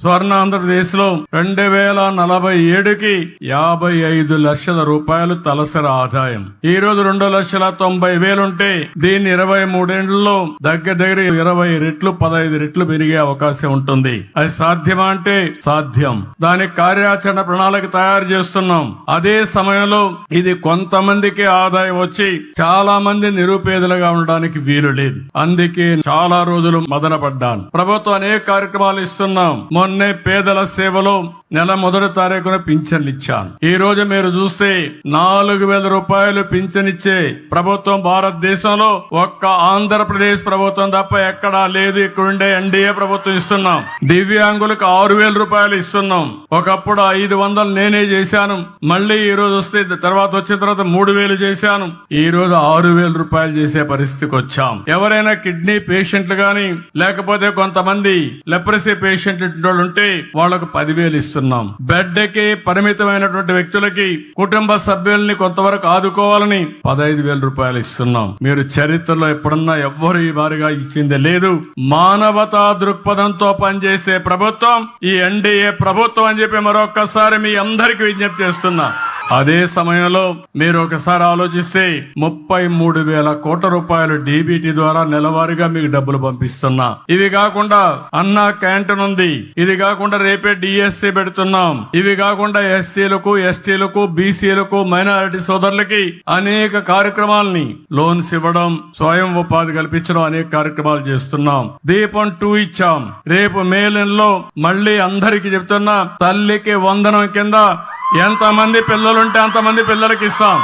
స్వర్ణాంధ్రప్రదేశ్ లో 2047కి 55 లక్షల రూపాయలు తలసరి ఆదాయం. ఈ రోజు 2,90,000 ఉంటే దీన్ని 23 ఏళ్లలో దగ్గర 20 రెట్లు 15 రెట్లు పెరిగే అవకాశం ఉంటుంది. అది సాధ్యమా అంటే సాధ్యం. దానికి కార్యాచరణ ప్రణాళిక తయారు చేస్తున్నాం. అదే సమయంలో ఇది కొంతమందికి ఆదాయం వచ్చి చాలా మంది నిరుపేదలుగా ఉండడానికి వీలు లేదు. అందుకే చాలా రోజులు మదనపడ్డాను. ప్రభుత్వం అనేక కార్యక్రమాలు ఇస్తున్నాం. మొన్నే పేదల సేవలో నెల 1వ తారీఖున పింఛన్లు ఇచ్చాను. ఈ రోజు మీరు చూస్తే 4,000 రూపాయలు పింఛనిచ్చే ప్రభుత్వం భారతదేశంలో ఒక్క ఆంధ్రప్రదేశ్ ప్రభుత్వం తప్ప ఎక్కడా లేదు. ఇక్కడుండే ఎన్డీఏ ప్రభుత్వం ఇస్తున్నాం. దివ్యాంగులకు 6,000 రూపాయలు ఇస్తున్నాం. ఒకప్పుడు 500 నేనే చేశాను. మళ్ళీ ఈ రోజు వస్తే తర్వాత వచ్చిన తర్వాత 3,000 చేశాను. ఈ రోజు 6,000 రూపాయలు చేసే పరిస్థితికి వచ్చాం. ఎవరైనా కిడ్నీ పేషెంట్లు గాని లేకపోతే కొంతమంది లెప్రసీ పేషెంట్లు ఉంటే వాళ్లకు 10,000 ఇస్తున్నాం. బెడ్ కి పరిమితమైనటువంటి వ్యక్తులకి కుటుంబ సభ్యుల్ని కొంతవరకు ఆదుకోవాలని 15,000 రూపాయలు ఇస్తున్నాం. మీరు చరిత్రలో ఎప్పుడన్నా ఎవ్వరు ఈ వారిగా ఇచ్చింది లేదు. మానవతా దృక్పథంతో పనిచేసే ప్రభుత్వం ఈ ఎన్డీఏ ప్రభుత్వం అని చెప్పి మరొక్కసారి మీ అందరికీ విజ్ఞప్తి చేస్తున్నా. అదే సమయంలో మీరు ఒకసారి ఆలోచిస్తే 33,000 కోట్ల రూపాయలు డీబీటీ ద్వారా నెలవారీగా మీకు డబ్బులు పంపిస్తున్నా. ఇవి కాకుండా అన్నా క్యాంటీన్ ఉంది. ఇది కాకుండా రేపే డిఎస్సి పెడుతున్నాం. ఇవి కాకుండా ఎస్సీలకు ఎస్టీలకు బీసీలకు మైనారిటీ సోదరులకి అనేక కార్యక్రమాలని లోన్స్ ఇవ్వడం, స్వయం ఉపాధి కల్పించడం అనేక కార్యక్రమాలు చేస్తున్నాం. దీపం 2 ఇచ్చాం. రేపు మే నెలలో మళ్ళీ అందరికి చెప్తున్నా, తల్లికి వందనం కింద ఎంతమంది పిల్లలుంటే అంతమంది పిల్లలకి ఇస్తాం.